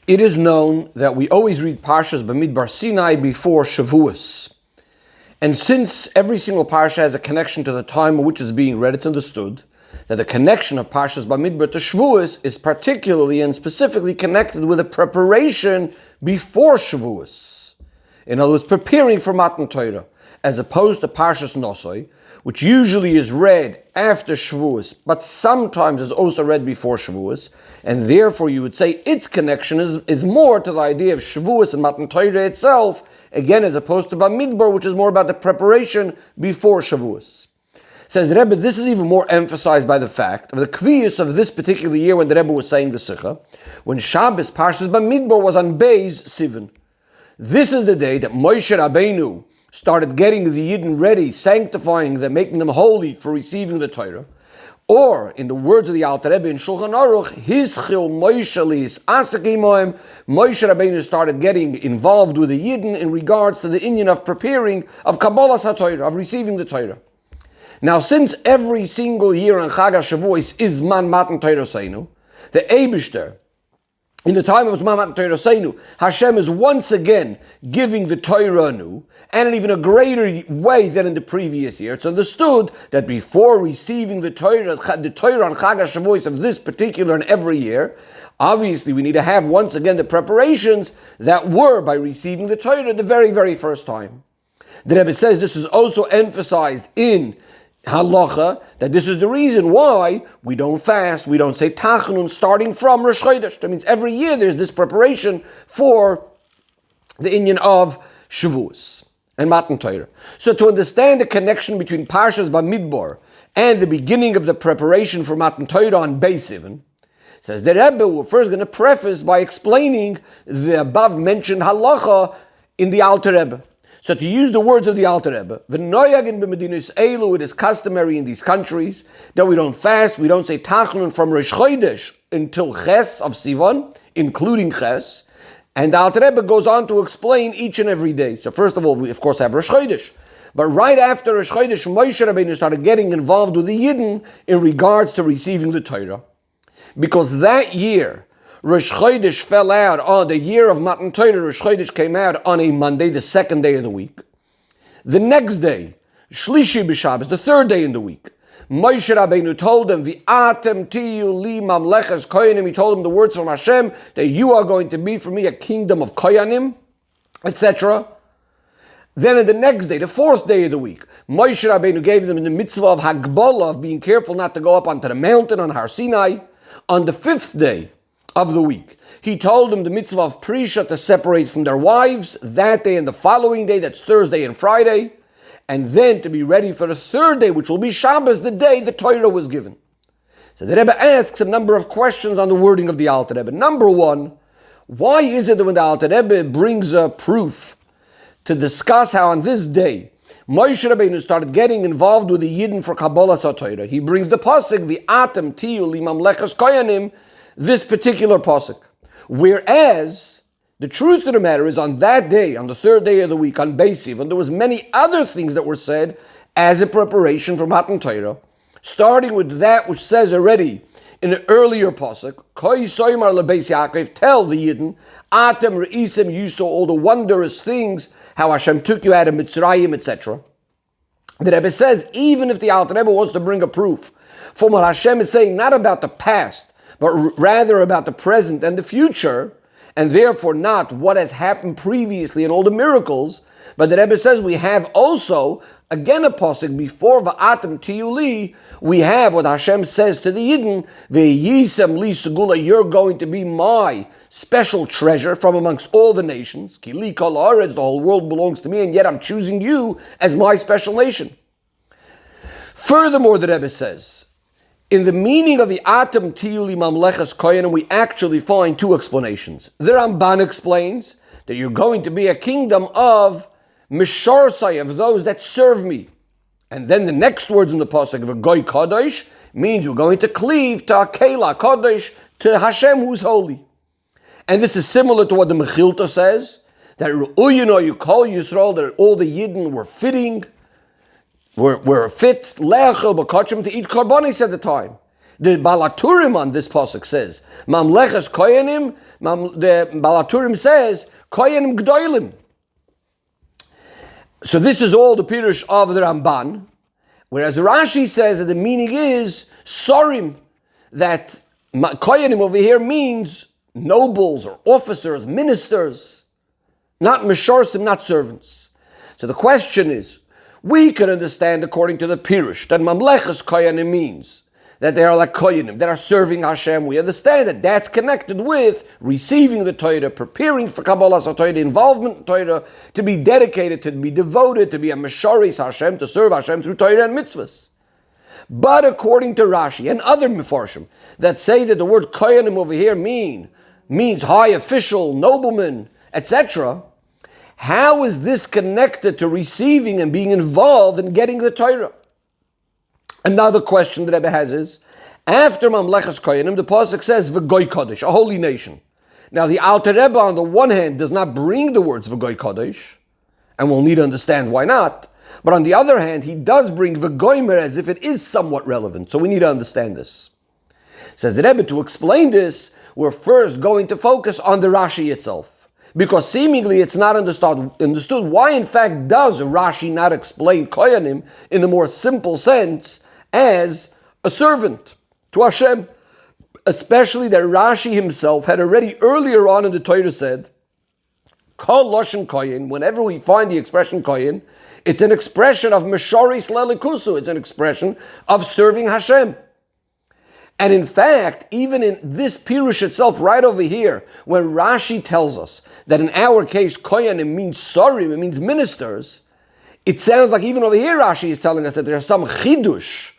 It is known that we always read Parshas Bamidbor Sinai before Shavuos. And since every single Parsha has a connection to the time in which it's being read, it's understood that the connection of Parshas Bamidbor to Shavuos is particularly and specifically connected with the preparation before Shavuos. In other words, preparing for Matan Torah, as opposed to Parshas Nosoi, which usually is read after Shavuos, but sometimes is also read before Shavuos, and therefore you would say its connection is more to the idea of Shavuos and Matan Torah itself, again as opposed to Bamidbor, which is more about the preparation before Shavuos. Says the Rebbe, this is even more emphasized by the fact of the kviyus of this particular year when the Rebbe was saying the Sicha, when Shabbos Parshas Bamidbor was on Beis Sivan. This is the day that Moshe Rabbeinu started getting the Yidden ready, sanctifying them, making them holy for receiving the Torah. Or, in the words of the Alter Rebbe in Shulchan Aruch, Hischil Moshe Lis Asaki Moem, Moshe Rabbeinu started getting involved with the Yidden in regards to the inyan of preparing, of Kabbalas HaTorah, of receiving the Torah. Now, since every single year on Chag HaShavuos is Man Matan Torah Seinu, the Eibishter, in the time of Zman Matan Torah Seinu, Hashem is once again giving the Torah anew, and in even a greater way than in the previous year. It's understood that before receiving the Torah on Chag HaShavuos of this particular and every year, obviously we need to have once again the preparations that were by receiving the Torah the very, very first time. The Rebbe says this is also emphasized in Halacha, that this is the reason why we don't fast, we don't say Tachanun starting from Rosh Chodesh. That means every year there's this preparation for the inyan of Shavuos and Matan Torah. So to understand the connection between Parshas Bamidbor and the beginning of the preparation for Matan Torah on Beis Sivan, says the Rebbe, we're first going to preface by explaining the above mentioned Halacha in the Alter Rebbe. So to use the words of the Alter Rebbe, v'noyagin b'medinos elu, it is customary in these countries that we don't fast, we don't say Tachanun from Rosh Chodesh until Ches of Sivan, including Ches. And the Alter Rebbe goes on to explain each and every day. So first of all, we of course have Rosh Chodesh. But right after Rosh Chodesh, Moshe Rabbeinu started getting involved with the Yidden in regards to receiving the Torah. Because that year, Rosh Chodesh fell out on the year of Matan Torah. Rosh Chodesh came out on a Monday, the second day of the week. The next day, Shlishi B'Shabbos, the third day in the week, Moshe Rabbeinu told them, V'atem tiyu li mamleches koyanim. He told them the words from Hashem, that you are going to be for me a kingdom of koyanim, etc. Then on the next day, the fourth day of the week, Moshe Rabbeinu gave them the mitzvah of Hagbolah, of being careful not to go up onto the mountain on Har Sinai. On the fifth day of the week, he told them the mitzvah of Prisha to separate from their wives that day and the following day, that's Thursday and Friday, and then to be ready for the third day, which will be Shabbos, the day the Torah was given. So the Rebbe asks a number of questions on the wording of the Alter Rebbe. Number one, why is it that when the Alter Rebbe brings a proof to discuss how on this day Moshe Rabbeinu started getting involved with the Yidden for Kabbalas HaTorah, he brings the pasuk, V'atem tiyu li mamleches koyanim, this particular pasuk. Whereas the truth of the matter is, on that day, on the third day of the week, on Beis Sivan, there was many other things that were said as a preparation for Matan Torah, starting with that which says already in an earlier pasuk, Koi soymar lebeis Yaakov, tell the Yidden, Atem re'isim, you saw all the wondrous things, how Hashem took you out of Mitzrayim, etc. The Rebbe says, even if the Alter Rebbe wants to bring a proof from what Hashem is saying, not about the past, but rather about the present and the future, and therefore not what has happened previously and all the miracles. But the Rebbe says we have also, again a pasuk before Va'atem Tiyuli, we have what Hashem says to the Yidden, Ve'yisem li segula, you're going to be my special treasure from amongst all the nations. Ki li kol haaretz, the whole world belongs to me, and yet I'm choosing you as my special nation. Furthermore, the Rebbe says, in the meaning of the Atem Tiyuli Mamleches Koyanim, we actually find two explanations. The Ramban explains that you're going to be a kingdom of Misharsai, of those that serve me. And then the next words in the pasuk of a Goy Kadosh means you're going to cleave to Akela Kadosh, to Hashem who's holy. And this is similar to what the Mechilta says, that you call Yisrael, that all the Yidden were fitting, were fit lechel b'kachim, to eat karbanis at the time. The Balaturim on this pasuk says, Mamleches Koyanim, the Balaturim says, Koyanim Gdoilim. So this is all the Pirush of the Ramban, whereas Rashi says that the meaning is Sorim, that Koyanim over here means nobles or officers, ministers, not Meshorsim, not servants. So the question is, we can understand according to the Pirush that Mamleches Koyanim means that they are like Koyanim, that are serving Hashem. We understand that that's connected with receiving the Torah, preparing for Kabbalah Torah, involvement in Torah, to be dedicated, to be devoted, to be a Meshoris Hashem, to serve Hashem through Torah and mitzvahs. But according to Rashi and other Mefarshim that say that the word Koyanim over here means high official, nobleman, etc., how is this connected to receiving and being involved in getting the Torah? Another question that Rebbe has is, after Mamleches Koyanim, the pasuk says V'goy Kodesh, a holy nation. Now the Alter Rebbe on the one hand does not bring the words V'goy Kodesh, and we'll need to understand why not. But on the other hand, he does bring V'goymer as if it is somewhat relevant. So we need to understand this. Says the Rebbe, to explain this, we're first going to focus on the Rashi itself. Because seemingly it's not understood why in fact does Rashi not explain Koyanim in a more simple sense as a servant to Hashem. Especially that Rashi himself had already earlier on in the Torah said, Kol Loshen Koyin, whenever we find the expression Koyin, it's an expression of Meshoris Lelikusu, it's an expression of serving Hashem. And in fact, even in this Pirush itself, right over here, when Rashi tells us that in our case, Koyanim means sorim, it means ministers, it sounds like even over here Rashi is telling us that there's some chidush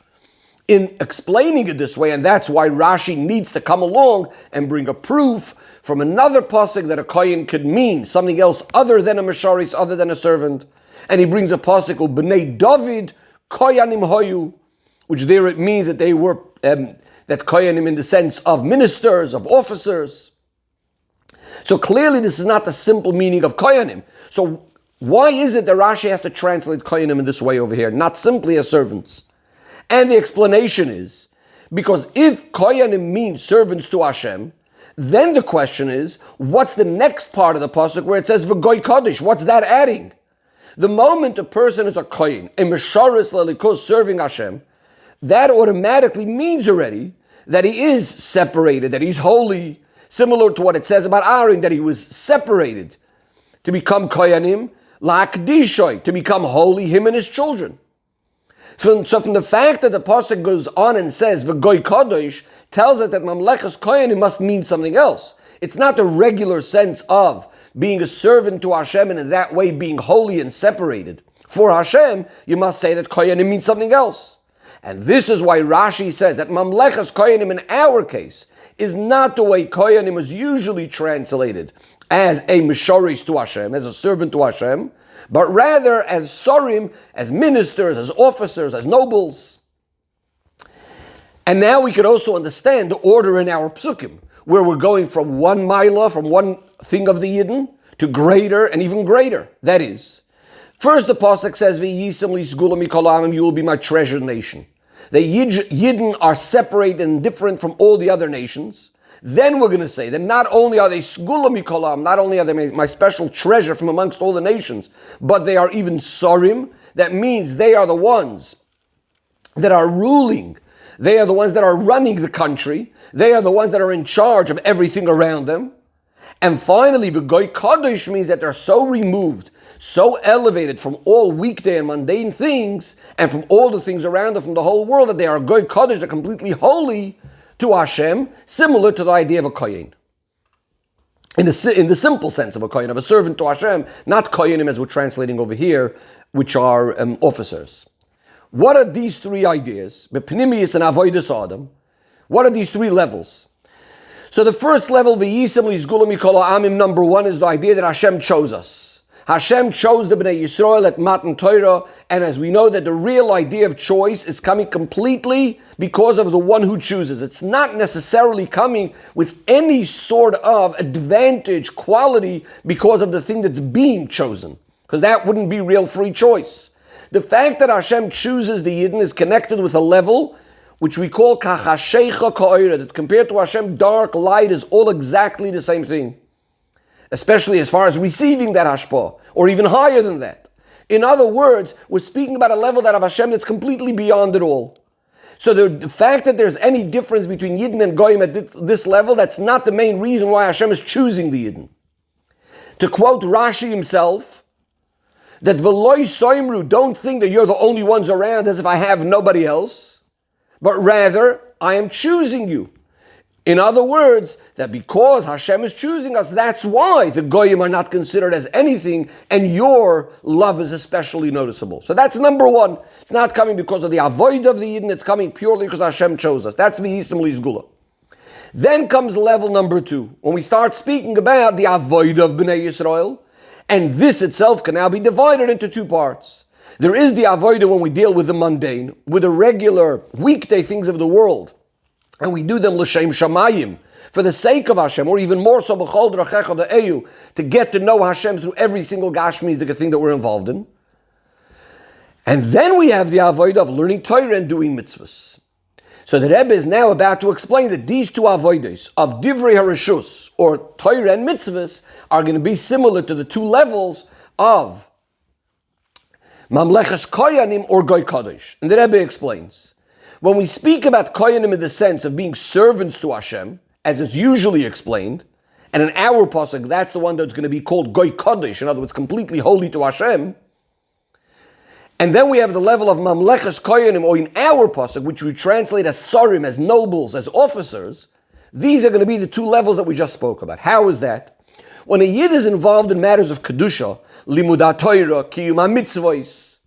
in explaining it this way, and that's why Rashi needs to come along and bring a proof from another pasuk that a Koyan could mean something else other than a Meshoris, other than a servant. And he brings a pasuk, B'nei David, Koyanim Hoyu, which there it means that they were... that Koyanim in the sense of ministers, of officers. So clearly this is not the simple meaning of Koyanim. So why is it that Rashi has to translate Koyanim in this way over here, not simply as servants? And the explanation is, because if Koyanim means servants to Hashem, then the question is, what's the next part of the pasuk where it says V'goy Kodesh? What's that adding? The moment a person is a Koyin, a Meshoris Lelikus serving Hashem, that automatically means already that he is separated, that he's holy, similar to what it says about Aaron, that he was separated to become Koyanim, La'akdishoy, to become holy, him and his children. So from the fact that the pasuk goes on and says V'goy Kodesh, tells us that Mamleches Koyanim must mean something else. It's not the regular sense of being a servant to Hashem and in that way being holy and separated. For Hashem, you must say that Koyanim means something else. And this is why Rashi says that Mamleches Koyanim in our case is not the way Koyanim is usually translated as a Meshoris to Hashem, as a servant to Hashem, but rather as Sorim, as ministers, as officers, as nobles. And now we could also understand the order in our psukim, where we're going from one Maila, from one thing of the Yidden, to greater and even greater. That is, first, the pasuk says, "V'yisim lisgula mikol ha'amim," you will be my treasured nation. The Yidden are separate and different from all the other nations. Then we're going to say that not only are they sgula mikol ha'amim, not only are they my special treasure from amongst all the nations, but they are even sorim. That means they are the ones that are ruling. They are the ones that are running the country. They are the ones that are in charge of everything around them. And finally, V'goy Kodesh means that they're so removed, so elevated from all weekday and mundane things, and from all the things around them, from the whole world, that they are Goy Kodesh, they're completely holy to Hashem, similar to the idea of a Kohen. In the simple sense of a Kohen, of a servant to Hashem, not Kohenim as we're translating over here, which are officers. What are these three ideas? B'pnimius and avodas Adam. What are these three levels? So the first level, v'yisem lizgula mikol ha'amim, number one, is the idea that Hashem chose us. Hashem chose the Bnei Yisrael at Matan Torah, and as we know that the real idea of choice is coming completely because of the one who chooses. It's not necessarily coming with any sort of advantage, quality, because of the thing that's being chosen, because that wouldn't be real free choice. The fact that Hashem chooses the Yidden is connected with a level which we call kachashecha ka'oira, that compared to Hashem, dark, light is all exactly the same thing. Especially as far as receiving that hashpah, or even higher than that. In other words, we're speaking about a level that of Hashem that's completely beyond it all. So the fact that there's any difference between Yidden and Goyim at this level, that's not the main reason why Hashem is choosing the Yidden. To quote Rashi himself, that V'loi soimru, don't think that you're the only ones around as if I have nobody else, but rather, I am choosing you. In other words, that because Hashem is choosing us, that's why the Goyim are not considered as anything, and your love is especially noticeable. So that's number one. It's not coming because of the avoid of the Yidden, it's coming purely because Hashem chose us. That's V'yisim Lizgula. Then comes level number two, when we start speaking about the avoid of Bnei Yisrael, and this itself can now be divided into two parts. There is the avoid when we deal with the mundane, with the regular weekday things of the world, and we do them l'shem shamayim, for the sake of Hashem, or even more so b'chol drachecha de'eyu, to get to know Hashem through every single gashmizik thing that we're involved in. And then we have the avodah of learning Torah and doing mitzvahs. So the Rebbe is now about to explain that these two avodas of divrei harishus, or Torah and mitzvahs, are going to be similar to the two levels of mamleches koyanim or goy kadosh. And the Rebbe explains, when we speak about koyanim in the sense of being servants to Hashem, as is usually explained, and in our pasuk, that's the one that's going to be called goy kadosh, in other words, completely holy to Hashem. And then we have the level of mamleches koyanim, or in our pasuk, which we translate as sarim, as nobles, as officers. These are going to be the two levels that we just spoke about. How is that? When a yid is involved in matters of kedusha, limudat Torah, kiyum mitzvos,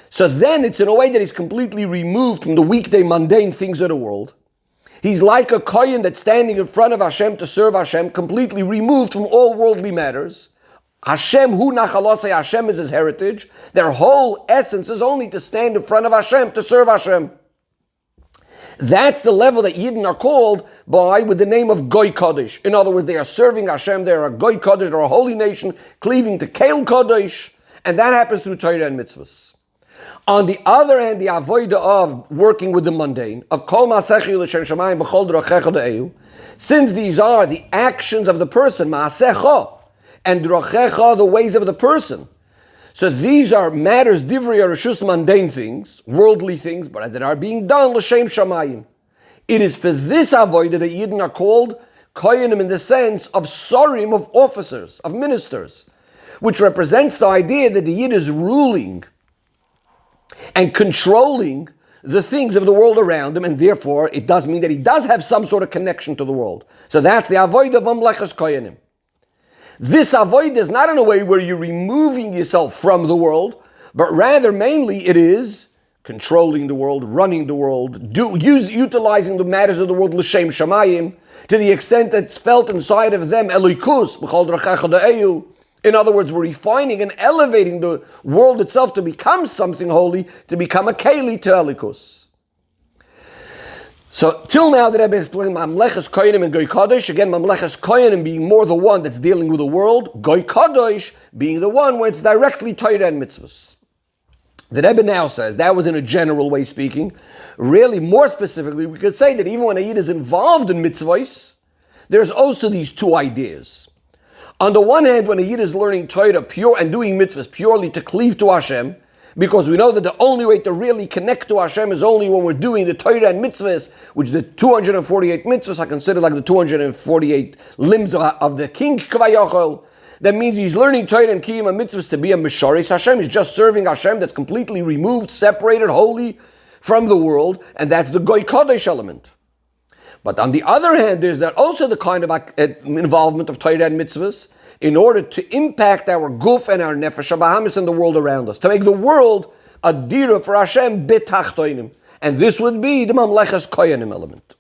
so then it's in a way that he's completely removed from the weekday mundane things of the world. He's like a kohen that's standing in front of Hashem to serve Hashem, completely removed from all worldly matters. Hashem hu nachalosei, Hashem is his heritage. Their whole essence is only to stand in front of Hashem, to serve Hashem. That's the level that Yidden are called by with the name of Goy Kodesh. In other words, they are serving Hashem, they are a Goy Kodesh, they're a holy nation, cleaving to Kel Kodesh, and that happens through Torah and mitzvahs. On the other hand, the avodah of working with the mundane, of Kol Ma'asechi L'Shem Shamayim B'chol Drachecha De'eyu, since these are the actions of the person, Ma'asecha, and Drachecha, the ways of the person. So these are matters, divrei arishus, mundane things, worldly things, but that are being done l'shem shamayim. It is for this avodah that Yidden are called koyanim in the sense of sorim, of officers, of ministers, which represents the idea that the Yid is ruling and controlling the things of the world around him, and therefore it does mean that he does have some sort of connection to the world. So that's the avodah of mamleches koyanim. This avodah is not in a way where you're removing yourself from the world, but rather mainly it is controlling the world, running the world, utilizing the matters of the world l'shem shamayim, to the extent that it's felt inside of them elikus b'chol drachecha de'eyu. In other words, we're refining and elevating the world itself to become something holy, to become a keli to elikus. So, till now the Rebbe explained Mamleches Koyanim and Goy Kadosh. Again, Mamleches Koyanim being more the one that's dealing with the world, Goy Kadosh being the one where it's directly Torah and mitzvahs. The Rebbe now says, that was in a general way speaking. Really, more specifically, we could say that even when a Yid is involved in mitzvahs, there's also these two ideas. On the one hand, when a Yid is learning Torah pure and doing mitzvahs purely to cleave to Hashem, because we know that the only way to really connect to Hashem is only when we're doing the Torah and mitzvahs, which the 248 mitzvahs are considered like the 248 limbs of the king Kavayachol. That means he's learning Torah and Kiyum and mitzvahs to be a Misharis Hashem. He's just serving Hashem that's completely removed, separated, holy from the world, and that's the Goy Kodesh element. But on the other hand, there's that also the kind of involvement of Torah and mitzvahs in order to impact our guf and our nefesh habahamis and the world around us, to make the world a dira for Hashem betachtoinim. And this would be the mamleches koyanim element.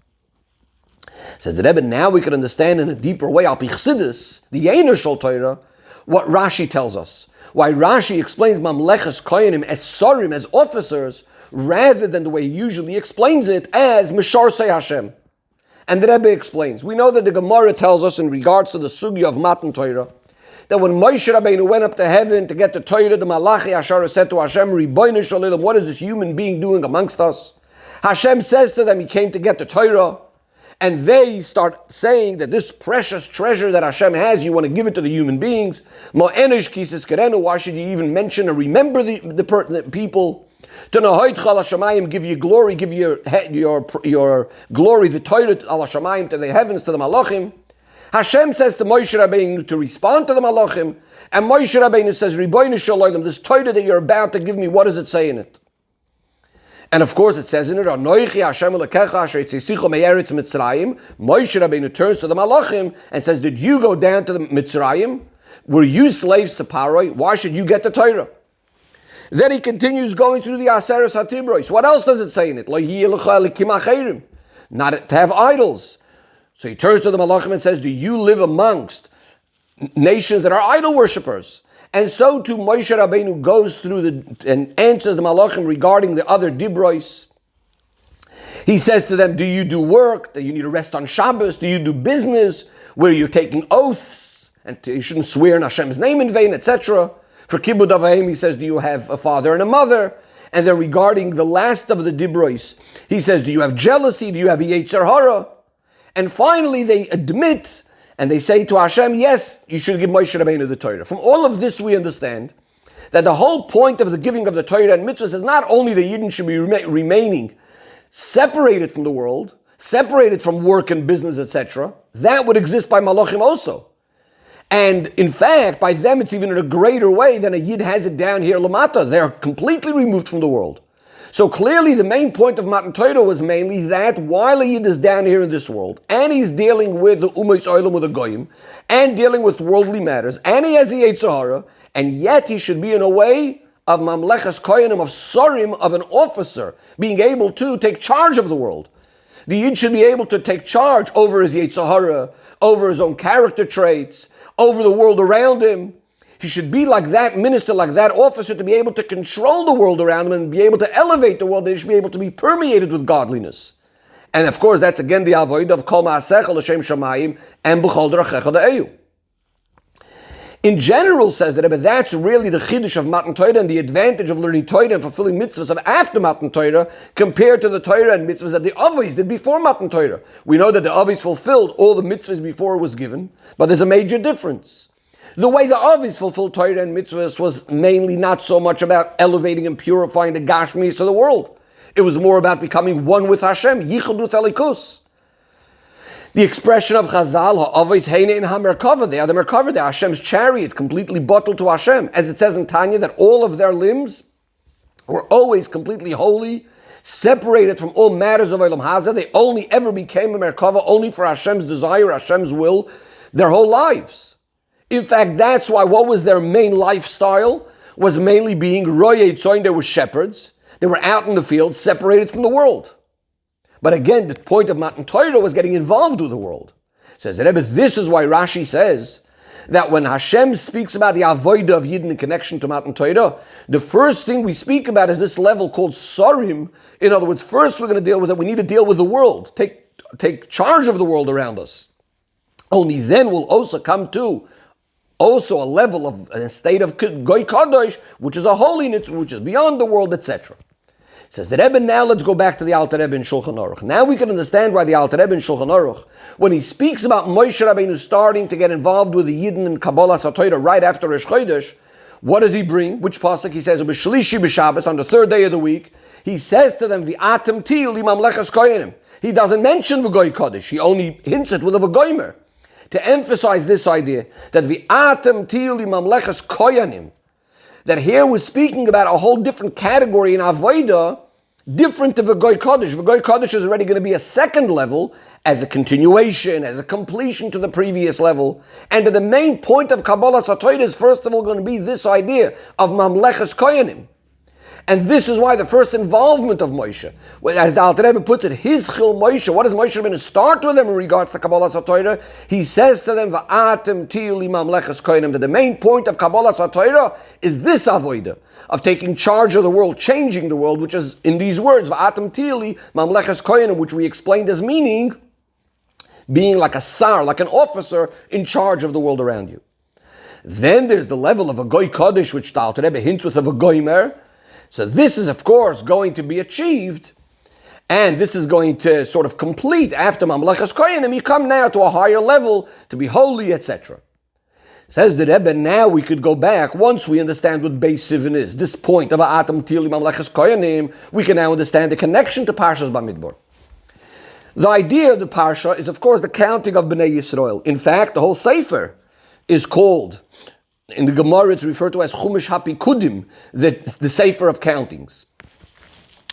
Says the Rebbe, now we can understand in a deeper way, al pi chassidus, the Yener Shel Torah, what Rashi tells us. Why Rashi explains mamleches koyanim as sorim, as officers, rather than the way he usually explains it as misharsei Hashem. And the Rebbe explains, we know that the Gemara tells us in regards to the sugya of Matan Torah, that when Moshe Rabbeinu went up to heaven to get the Torah, the Malachi Ashara said to Hashem, Ribono Shel Olam, what is this human being doing amongst us? Hashem says to them, he came to get the Torah, and they start saying that this precious treasure that Hashem has, you want to give it to the human beings. Why should you even mention or remember the people? To give you glory, give your glory, the Torah al Hashemayim, to the heavens, to the Malachim. Hashem says to Moshe Rabbeinu to respond to the Malachim, and Moshe Rabbeinu says, Ribono shel olam, this Torah that you're about to give me, what does it say in it? And of course it says in it, Anoichi Hashem Elokecha asher yitzisicha me'eretz Mitzrayim. Moshe Rabbeinu turns to the Malachim and says, did you go down to the Mitzrayim? Were you slaves to Paroi? Why should you get the Torah? Then he continues going through the Aseres HaTibros. What else does it say in it? Lo yeh lecha elikim acherim. Not to have idols. So he turns to the Malachim and says, do you live amongst nations that are idol worshippers? And so too Moshe Rabbeinu goes through and answers the Malachim regarding the other Dibros. He says to them, do you do work? Do you need to rest on Shabbos? Do you do business where you're taking oaths? And you shouldn't swear in Hashem's name in vain, etc. For Kibud Avayim, he says, do you have a father and a mother? And then regarding the last of the Dibros, he says, do you have jealousy? Do you have a Yetzer Hara? And finally they admit and they say to Hashem, yes, you should give Moshe Rabbeinu the Torah. From all of this we understand that the whole point of the giving of the Torah and mitzvahs is not only that Yidden should be remaining separated from the world, separated from work and business, etc. That would exist by Malachim also. And in fact, by them it's even in a greater way than a Yid has it down here, Lamata. They're completely removed from the world. So clearly the main point of Matan Torah was mainly that while a Yid is down here in this world, and he's dealing with the Umayis Olam with the Goyim, and dealing with worldly matters, and he has the Yetzer Hara, and yet he should be in a way of Mamlechas Koyanim, of Sorim, of an officer, being able to take charge of the world. The Yid should be able to take charge over his Yetzer Hara, over his own character traits, over the world around him. He should be like that minister, like that officer, to be able to control the world around him and be able to elevate the world. They should be able to be permeated with godliness. And of course, that's again the avoid of Kol Ma'asecha L'Shem Shamayim and B'chol D'rachecha D'Eyu. In general, says the Rebbe, that's really the chiddush of Matan Torah and the advantage of learning Torah and fulfilling mitzvahs of after Matan Torah compared to the Torah and mitzvahs that the Avos did before Matan Torah. We know that the Avos fulfilled all the mitzvahs before it was given, but there's a major difference. The way the Avos fulfilled Torah and mitzvahs was mainly not so much about elevating and purifying the Gashmis of the world. It was more about becoming one with Hashem, Yichud Elikus. The expression of Chazal, Ha'avos Heine in HaMerkava, they are the Merkava, they are Hashem's chariot, completely bottled to Hashem. As it says in Tanya, that all of their limbs were always completely holy, separated from all matters of Olam Hazeh. They only ever became a Merkava only for Hashem's desire, Hashem's will, their whole lives. In fact, that's why what was their main lifestyle was mainly being Royei Tzoyin. They were shepherds. They were out in the field, separated from the world. But again, the point of Matan Torah was getting involved with the world. Says the Rebbe, this is why Rashi says that when Hashem speaks about the avodah of Yidden in connection to Matan Torah, the first thing we speak about is this level called Sorim. In other words, first we're going to deal with it. We need to deal with the world. Take charge of the world around us. Only then we'll also come to also a level of a state of Goy Kadosh, which is a holiness, which is beyond the world, etc. Says the Rebbe, now let's go back to the Alter Rebbe in Shulchan Aruch. Now we can understand why the Alter Rebbe in Shulchan Aruch, when he speaks about Moshe Rabbeinu starting to get involved with the Yidden and Kabbalah Satoira right after Rosh Chodesh, what does he bring? Which pasuk? He says, B'shlishi b'Shabbos, on the third day of the week, he says to them, V'atem til imamlechas koyanim. He doesn't mention V'goy Kodesh, he only hints it with a V'goymer, to emphasize this idea that V'atem til imamlechas koyanim, that here we're speaking about a whole different category in Avodah, different to V'goy Kodesh. V'goy Kodesh is already going to be a second level, as a continuation, as a completion to the previous level. And the main point of Kabbalah Satoid is first of all going to be this idea of Mamlechas Koyanim. And this is why the first involvement of Moshe, as the Alter Rebbe puts it, his Chil Moshe, what does Moshe going to start with them in regards to Kabbalah Satoira? He says to them, Va'atem tili mamlechas koyanim, that the main point of Kabbalah Satoira is this avodah, of taking charge of the world, changing the world, which is in these words, Va'atem tili mamlechas koyanim, which we explained as meaning, being like a sar, like an officer in charge of the world around you. Then there's the level of a Goy Kodesh, which the Alter Rebbe hints with of a Goymer. So this is, of course, going to be achieved And this is going to sort of complete after Mamlechas Koyanim. You come now to a higher level to be holy, etc. Says the Rebbe, now we could go back, once we understand what Beis Sivan is, this point of Atam Tili Mamlechas Koyanim, we can now understand the connection to Parshas Bamidbor. The idea of the Parsha is, of course, the counting of Bnei Yisrael. In fact, the whole Sefer is called, in the Gemara it's referred to as Chumash HaPikudim, the Sefer of countings.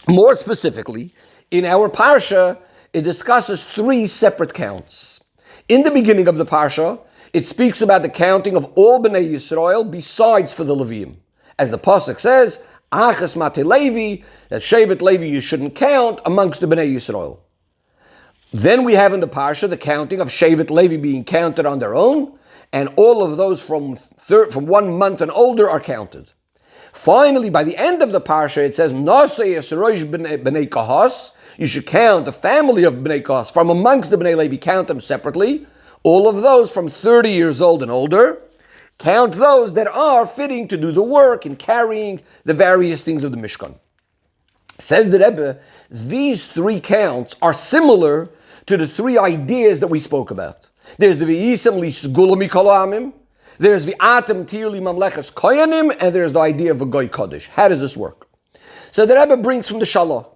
More specifically, in our Parsha, it discusses 3 separate counts. In the beginning of the Parsha, it speaks about the counting of all Bnei Yisrael besides for the Leviim. As the Pasuk says, Achas Mate Levi, that Shevet Levi you shouldn't count amongst the Bnei Yisrael. Then we have in the Parsha the counting of Shevet Levi being counted on their own, and all of those from 1 month and older are counted. Finally, by the end of the Parsha, it says, Nasei Yisroish Bnei Kahas, you should count the family of Bnei Kahas from amongst the Bnei Levi, count them separately. All of those from 30 years old and older, count those that are fitting to do the work in carrying the various things of the Mishkan. Says the Rebbe, these 3 counts are similar to the 3 ideas that we spoke about. There's the V'yisem Lisgula Mikol Amim, there's the Atem Tili Mamlechas Koyanim, and there's the idea of a Goy Kodesh. How does this work? So the Rebbe brings from the Shalah.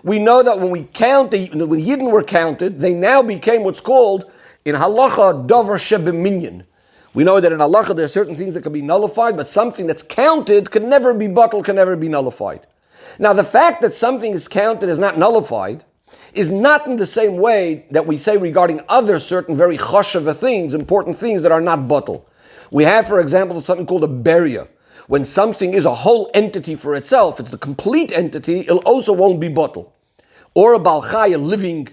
We know that when when Yidden were counted, they now became what's called in halacha, davar shebeminyan. We know that in halacha there are certain things that can be nullified, but something that's counted can never be bottled, can never be nullified. Now the fact that something is counted as not nullified is not in the same way that we say regarding other certain very choshev things, important things that are not bottled. We have, for example, something called a beria. When something is a whole entity for itself, it's the complete entity, it also won't be bottled. Or a balchai, a living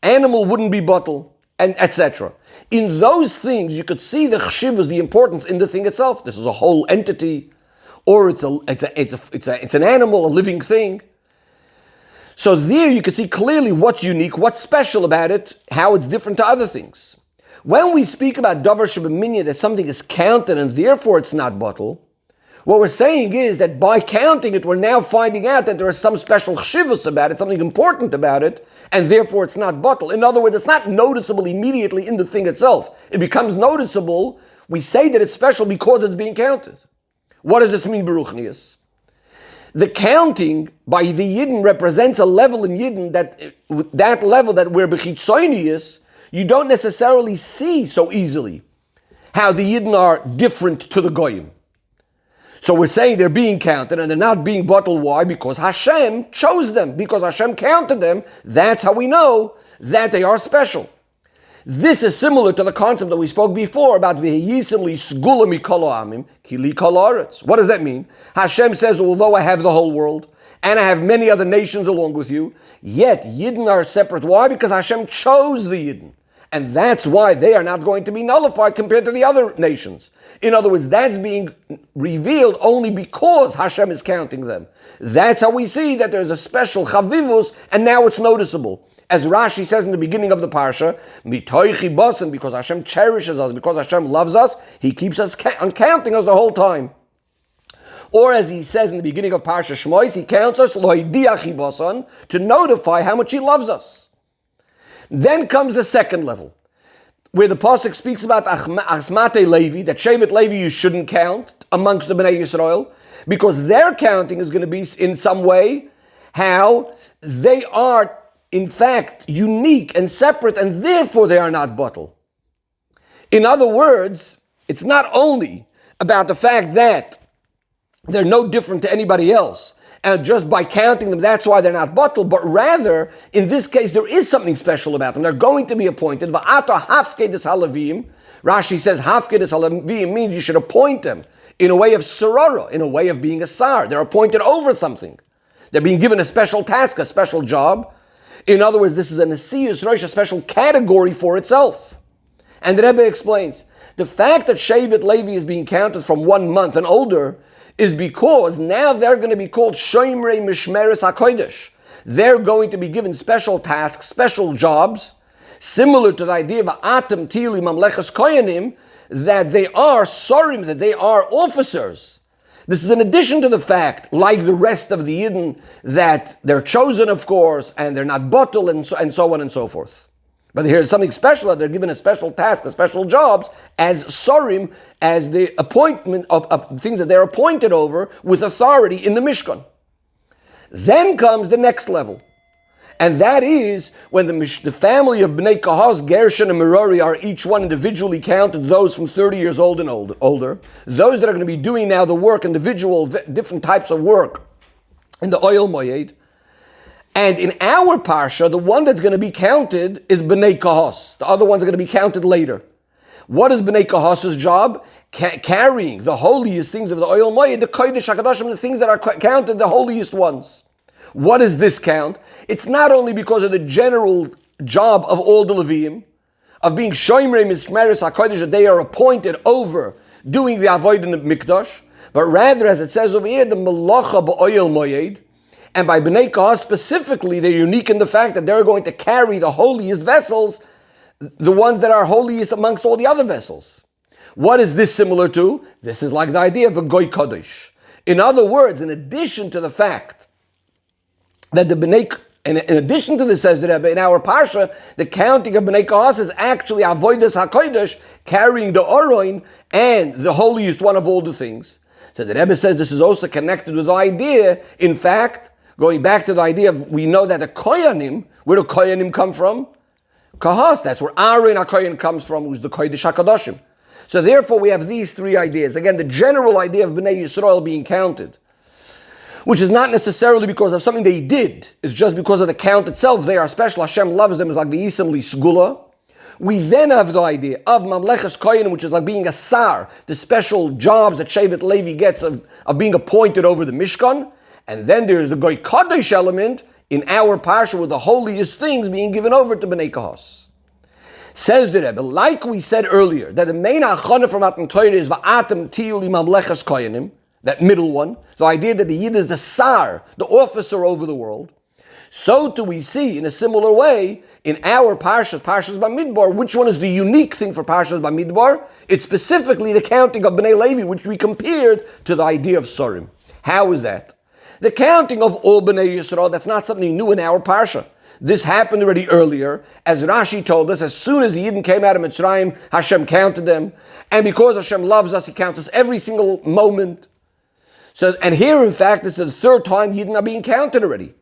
animal, wouldn't be bottled, and etc. In those things, you could see the chshivas, the importance in the thing itself. This is a whole entity, or it's an animal, a living thing. So there you could see clearly what's unique, what's special about it, how it's different to other things. When we speak about davar shebeminya, that something is counted and therefore it's not bottled, what we're saying is that by counting it, we're now finding out that there is some special chshivus about it, something important about it, and therefore it's not bottled. In other words, it's not noticeable immediately in the thing itself. It becomes noticeable. We say that it's special because it's being counted. What does this mean, Beruchnius? The counting by the Yidden represents a level in Yidden that level that where Bechitzoinius, you don't necessarily see so easily how the Yidden are different to the Goyim. So we're saying they're being counted and they're not being bottled. Why? Because Hashem chose them. Because Hashem counted them. That's how we know that they are special. This is similar to the concept that we spoke before about V'hiyisim Lisgula Mikol Amim Ki Li Kol Haaretz. What does that mean? Hashem says, although I have the whole world and I have many other nations along with you, yet Yidden are separate. Why? Because Hashem chose the Yidden. And that's why they are not going to be nullified compared to the other nations. In other words, that's being revealed only because Hashem is counting them. That's how we see that there's a special chavivus, and now it's noticeable. As Rashi says in the beginning of the parsha, mitoichi basan, because Hashem cherishes us, because Hashem loves us, He keeps us counting us the whole time. Or as he says in the beginning of Parsha Shmois, He counts us loidiachi basan, to notify how much He loves us. Then comes the second level, where the pasuk speaks about Achmate Levi, that Shevet Levi you shouldn't count amongst the Bnei Yisrael, because their counting is going to be in some way how they are in fact unique and separate, and therefore they are not bottled. In other words, it's not only about the fact that they're no different to anybody else, and just by counting them, that's why they're not bottled, but rather, in this case, there is something special about them. They're going to be appointed. Va'ata hafkedes halavim. Rashi says hafkedes halavim means you should appoint them in a way of sarara, in a way of being a sar. They're appointed over something. They're being given a special task, a special job. In other words, this is a nesiyus rosh, a special category for itself. And the Rebbe explains, the fact that Shevet Levi is being counted from 1 month and older is because now they're going to be called Shoimrei Mishmeres HaKodesh. They're going to be given special tasks, special jobs, similar to the idea of Atem Tili Mamlechas Koyanim, that they are Sorim, that they are officers. This is in addition to the fact, like the rest of the Yidden, that they're chosen, of course, and they're not bottled, and so on and so forth. But here's something special, that they're given a special task, a special jobs, as sorim, as the appointment of things that they're appointed over with authority in the Mishkan. Then comes the next level. And that is when the family of Bnei Kahaz, Gershon, and Merari are each one individually counted, those from 30 years old and older, those that are going to be doing now the work, individual, different types of work in the oil moyed. And in our parsha, the one that's going to be counted is Bnei Kahas. The other ones are going to be counted later. What is Bnei Kahas's job? Carrying the holiest things of the oil moed, the Kodesh HaKadoshim, the things that are counted, the holiest ones. What is this count? It's not only because of the general job of all the Leviim, of being Shoimrei Mishmeres HaKodesh, that they are appointed over doing the Avodah in the Mikdash, but rather, as it says over here, the Melacha B'oil moed. And by Bnei Kahas specifically, they're unique in the fact that they're going to carry the holiest vessels, the ones that are holiest amongst all the other vessels. What is this similar to? This is like the idea of a Goy Kodesh. In other words, in addition to the fact that in addition to this, says the Rebbe, in our Parsha, the counting of Bnei Kahas is actually Avodas HaKodesh, carrying the Oroin and the holiest one of all the things. So the Rebbe says this is also connected with the idea, in fact, going back to the idea of, we know that the Koyanim, where do Koyanim come from? Kahas, that's where Aaron HaKoyan comes from, who's the Kodesh HaKadoshim. So therefore we have these three ideas. Again, the general idea of Bnei Yisrael being counted, which is not necessarily because of something they did, it's just because of the count itself. They are special, Hashem loves them, it's like the Yisam Lisgula. We then have the idea of Mamleches Koyanim, which is like being a Sar, the special jobs that Shevet Levi gets of being appointed over the Mishkan. And then there's the Goy Kadosh element in our Parsha with the holiest things being given over to Bnei Kahas. Says the Rebbe, like we said earlier, that the main achana from Matan Torah is Va'atem Tiyul Mamleches Koyanim, that middle one, the idea that the Yid is the Sar, the officer over the world. So too we see in a similar way in our Parshas Bamidbor, which one is the unique thing for Parshas Bamidbor? It's specifically the counting of Bnei Levi, which we compared to the idea of Sorim. How is that? The counting of all Bnei Yisrael, that's not something new in our Parsha. This happened already earlier. As Rashi told us, as soon as the Yidden came out of Mitzrayim, Hashem counted them. And because Hashem loves us, He counts us every single moment. So, and here, in fact, this is the third time Yidden are being counted already.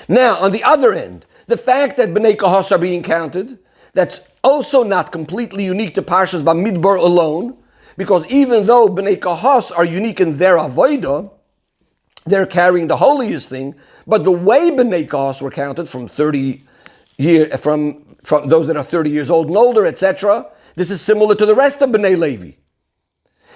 Now, on the other end, the fact that Bnei Kahas are being counted, that's also not completely unique to Parshas Bamidbar alone, because even though Bnei Kahas are unique in their avodah, they're carrying the holiest thing, but the way Bnei Kahas were counted from 30 years, from those that are 30 years old and older, etc., this is similar to the rest of Bnei Levi.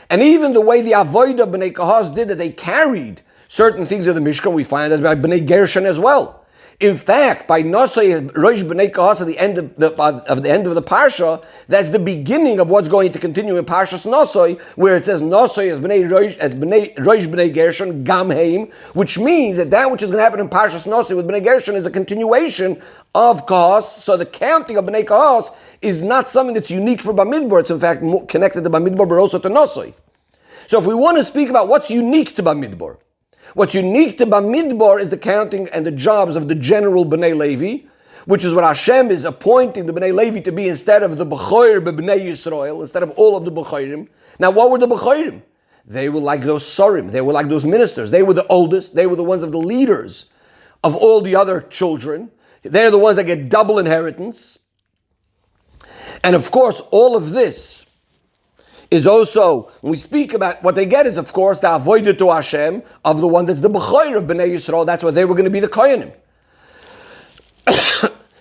And even the way the avodah Bnei Kahas did, that they carried certain things of the Mishkan, we find that by Bnei Gershon as well. In fact, by Nosai Rosh Bnei Kahas at the end of the Parsha, that's the beginning of what's going to continue in Parshas Nosai, where it says Nosai as Bnei Rosh Bnei Gershon Gam Heim, which means that which is going to happen in Parshas Nosai with Bnei Gershon is a continuation of Kahas. So the counting of Bnei Kahas is not something that's unique for Bamidbor. It's in fact more connected to Bamidbor, but also to Nosai. So if we want to speak about what's unique to Bamidbor, what's unique to Bamidbor is the counting and the jobs of the general Bnei Levi, which is what Hashem is appointing the Bnei Levi to be instead of the B'choir B'Bnei Yisrael, instead of all of the B'choirim. Now, what were the B'choirim? They were like those Sorim, they were like those ministers. They were the oldest, they were the ones of the leaders of all the other children. They're the ones that get double inheritance. And of course, all of this is also, when we speak about what they get is, of course, the avodah to Hashem of the one that's the B'choir of Bnei Yisrael. That's why they were going to be the Koyanim.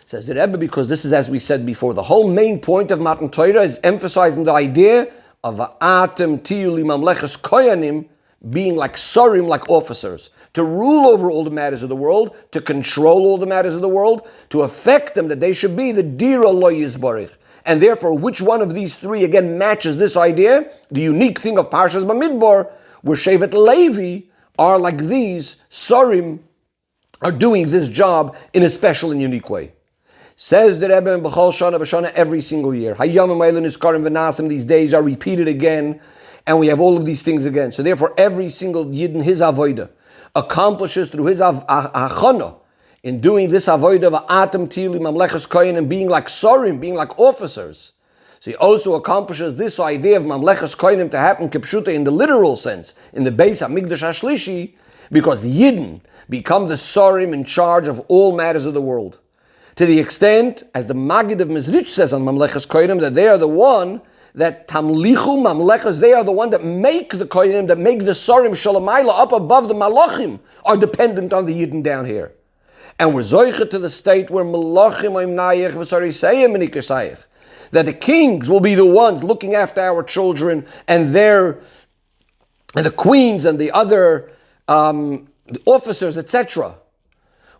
Says the Rebbe, because this is, as we said before, the whole main point of Matan Torah is emphasizing the idea of Atem Tiyuli Mamleches Koyanim being like Sorim, like officers, to rule over all the matters of the world, to control all the matters of the world, to affect them, that they should be the Dira Lo Yizbarich. And therefore, which one of these three, again, matches this idea? The unique thing of Parshas Bamidbar, where Shevet Levi are like these, Sorim, are doing this job in a special and unique way. Says the Rebbe in B'chol Shana V'Shana every single year. Hayom Ha'Meilin Iskarim V'Nasim, these days are repeated again. and we have all of these things again. So therefore, every single Yidden, his avodah, accomplishes through his achana, in doing this avodah of atem tili mamleches kohen and being like sorim, being like officers. So he also accomplishes this idea of mamleches kohenim to happen kipshuta in the literal sense, in the Beis Hamikdash Hashlishi, because the Yidden become the sorim in charge of all matters of the world. To the extent, as the Magid of Mizrich says on mamleches kohenim, that they are the one that tamlichu mamlechas, they are the one that make the kohenim, that make the sorim shalamayla up above the malachim, are dependent on the Yidden down here. And we're zoichet to the state where malachim oimnayich v'sarisayim v'nikasayich, that the kings will be the ones looking after our children, and the queens and the other the officers, etc.,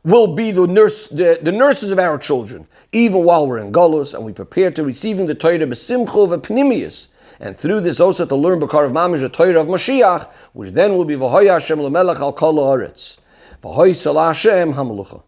will be the nurses of our children, even while we're in Golus and we prepare to receiving the Torah b'simcha v'pnimius, and through this also to learn B'kar of Mamish the Torah of Mashiach, which then will be v'hoya Hashem l'melech al kol haaretz, v'hoy salah Hashem hamelucha.